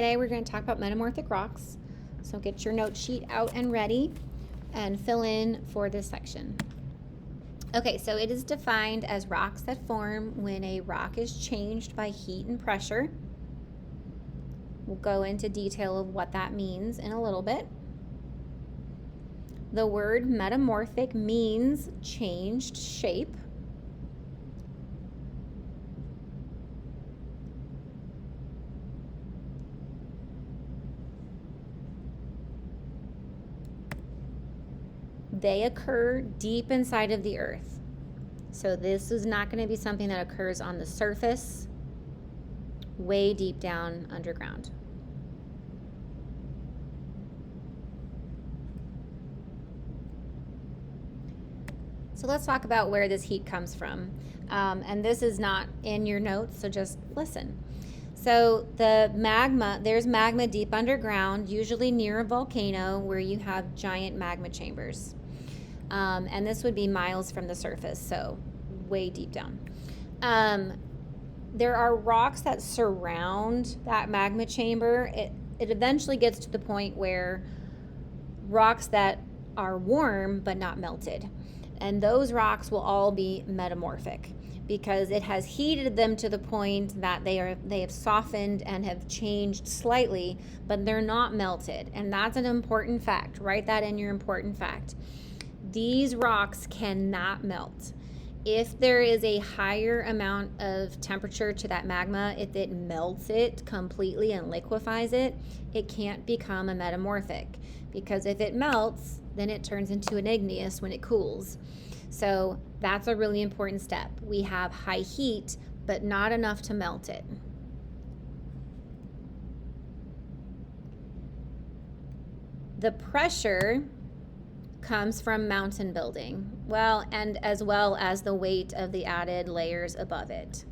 Today we're going to talk about metamorphic rocks. So get your note sheet out and ready and fill in for this section. Okay, so it is defined as rocks that form when a rock is changed by heat and pressure. We'll go into detail of what that means in a little bit. The word metamorphic means changed shape. They occur deep inside of the earth. So this is not going to be something that occurs on the surface, way deep down underground. So let's talk about where this heat comes from. And this is not in your notes, so just listen. So the magma, there's magma deep underground, usually near a volcano where you have giant magma chambers. And this would be miles from the surface, so way deep down. There are rocks that surround that magma chamber. It eventually gets to the point where rocks that are warm but not melted. And those rocks will all be metamorphic because it has heated them to the point that they have softened and have changed slightly, but they're not melted. And that's an important fact. Write that in your important fact. These rocks cannot melt. If there is a higher amount of temperature to that magma, if it melts it completely and liquefies it, it can't become a metamorphic. Because if it melts, then it turns into an igneous when it cools. So that's a really important step. We have high heat, but not enough to melt it. The pressure comes from mountain building, and as well as the weight of the added layers above it.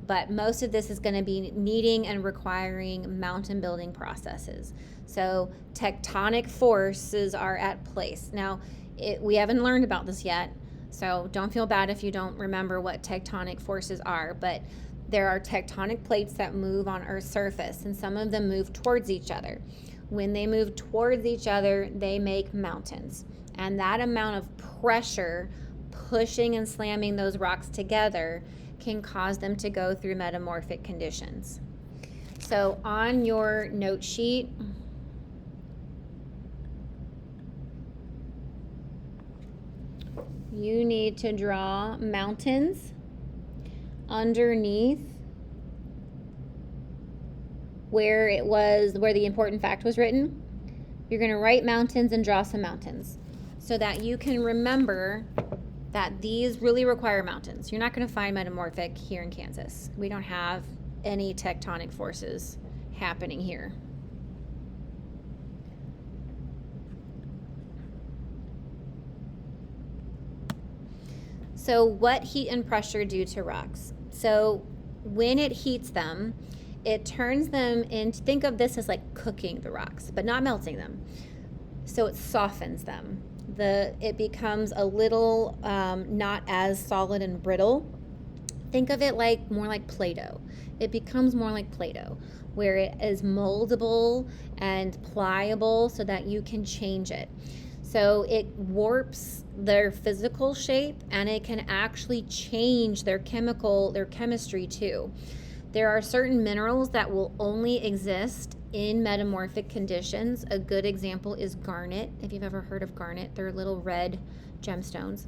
But most of this is going to be needing and requiring mountain building processes. So tectonic forces are at place. Now, we haven't learned about this yet, so don't feel bad if you don't remember what tectonic forces are, but there are tectonic plates that move on Earth's surface, and some of them move towards each other. When they move towards each other, they make mountains. And that amount of pressure pushing and slamming those rocks together can cause them to go through metamorphic conditions. So on your note sheet, you need to draw mountains underneath where the important fact was written. You're going to write mountains and draw some mountains so that you can remember that these really require mountains. You're not going to find metamorphic here in Kansas. We don't have any tectonic forces happening here. So what heat and pressure do to rocks? So when it heats them, it turns them into, think of this as like cooking the rocks, but not melting them. So it softens them. It becomes a little not as solid and brittle. Think of it more like Play-Doh. It becomes more like Play-Doh, where it is moldable and pliable so that you can change it. So it warps their physical shape, and it can actually change their chemistry too. There are certain minerals that will only exist in metamorphic conditions. A good example is garnet. If you've ever heard of garnet, they're little red gemstones.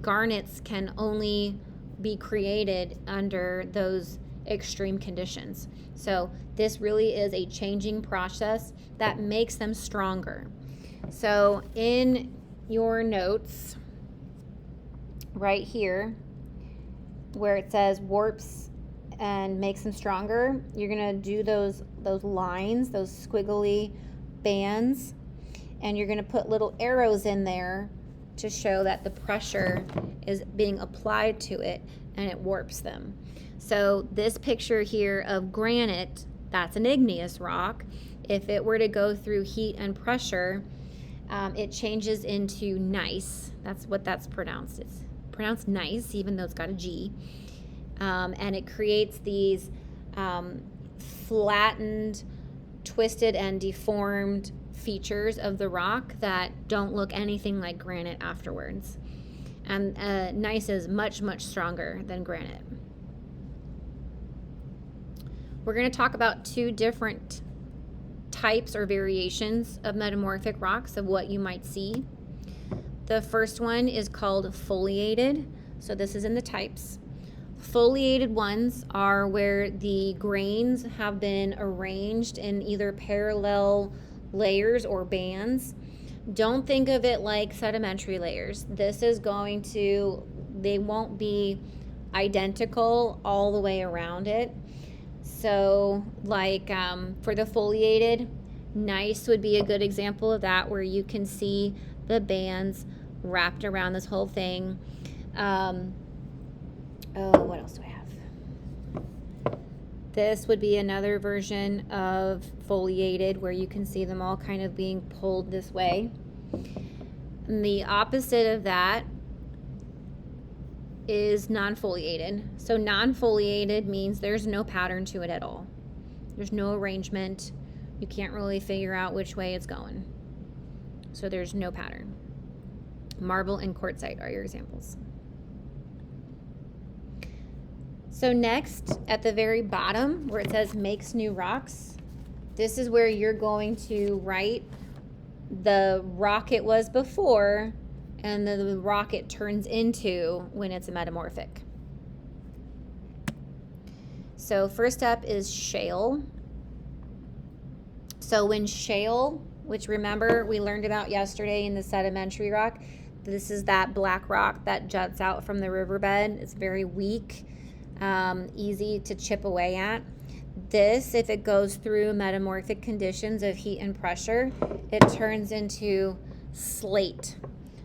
Garnets can only be created under those extreme conditions. So this really is a changing process that makes them stronger. So in your notes, right here, where it says warps and makes them stronger, you're going to do those lines, those squiggly bands, and you're going to put little arrows in there to show that the pressure is being applied to it and it warps them. So this picture here of granite, that's an igneous rock. If it were to go through heat and pressure, it changes into gneiss. That's what that's pronounced. It's pronounced nice, even though it's got a G. And it creates these flattened, twisted, and deformed features of the rock that don't look anything like granite afterwards. And gneiss is much, much stronger than granite. We're going to talk about two different types or variations of metamorphic rocks of what you might see. The first one is called foliated. So this is in the types. Foliated ones are where the grains have been arranged in either parallel layers or bands. Don't think of it like sedimentary layers. This is going to, they won't be identical all the way around it. So like for the foliated, gneiss would be a good example of that, where you can see the bands wrapped around this whole thing. What else do I have? This would be another version of foliated, where you can see them all kind of being pulled this way. And the opposite of that is non-foliated. So non-foliated means there's no pattern to it at all. There's no arrangement. You can't really figure out which way it's going. So there's no pattern. Marble and quartzite are your examples. So next, at the very bottom where it says makes new rocks, this is where you're going to write the rock it was before and the rock it turns into when it's a metamorphic. So first up is shale. So when shale, which remember we learned about yesterday in the sedimentary rock, this is that black rock that juts out from the riverbed. It's very weak. Easy to chip away at. This, if it goes through metamorphic conditions of heat and pressure, it turns into slate.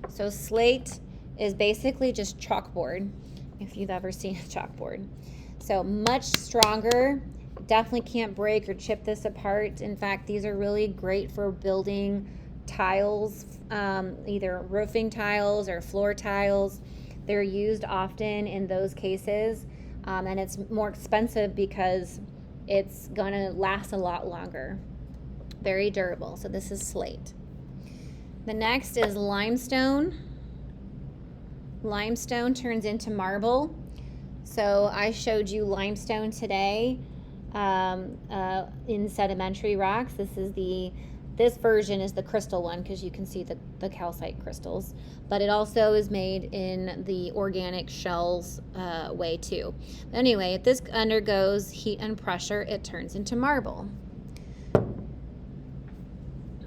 So slate is basically just chalkboard, if you've ever seen a chalkboard. So much stronger, definitely can't break or chip this apart. In fact, these are really great for building tiles, either roofing tiles or floor tiles. They're used often in those cases. And it's more expensive because it's gonna last a lot longer. Very durable. So this is slate. The next is limestone. Limestone turns into marble. So I showed you limestone today in sedimentary rocks. This version is the crystal one because you can see the calcite crystals, but it also is made in the organic shells way too. But anyway, if this undergoes heat and pressure, it turns into marble.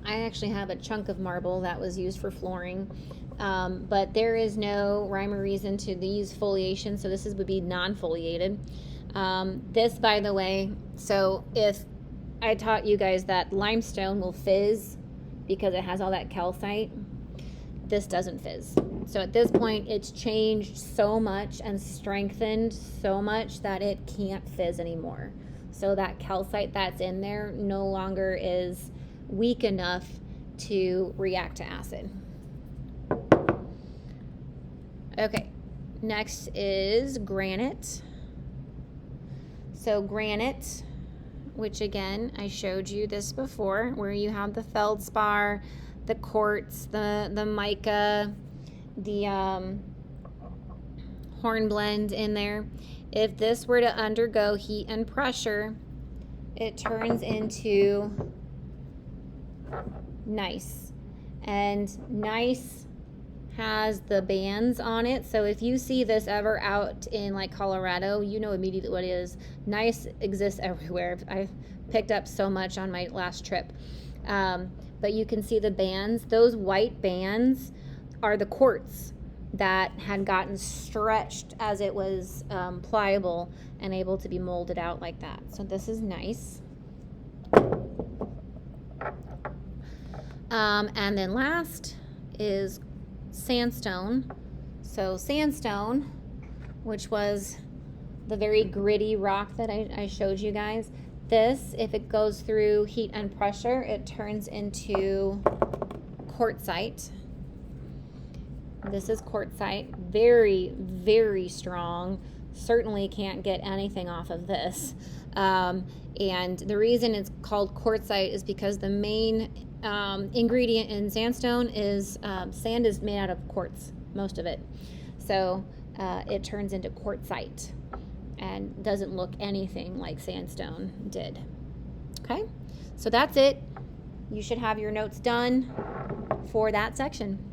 I actually have a chunk of marble that was used for flooring, but there is no rhyme or reason to use foliation, so this would be non-foliated. This, by the way, so if I taught you guys that limestone will fizz because it has all that calcite, this doesn't fizz. So at this point, it's changed so much and strengthened so much that it can't fizz anymore. So that calcite that's in there no longer is weak enough to react to acid. Okay, next is granite. So granite, which again, I showed you this before, where you have the feldspar, the quartz, the mica, the hornblende in there. If this were to undergo heat and pressure, it turns into gneiss. And gneiss has the bands on it. So if you see this ever out in like Colorado, you know immediately what it is. Gneiss exists everywhere. I've picked up so much on my last trip. But you can see the bands. Those white bands are the quartz that had gotten stretched as it was pliable and able to be molded out like that. So this is gneiss. And then last is sandstone. So sandstone, which was the very gritty rock that I showed you guys, this, if it goes through heat and pressure, it turns into quartzite. This is quartzite, very, very strong. Certainly can't get anything off of this. And the reason it's called quartzite is because the main ingredient in sandstone is sand is made out of quartz, most of it. So it turns into quartzite and doesn't look anything like sandstone did. Okay, so that's it. You should have your notes done for that section.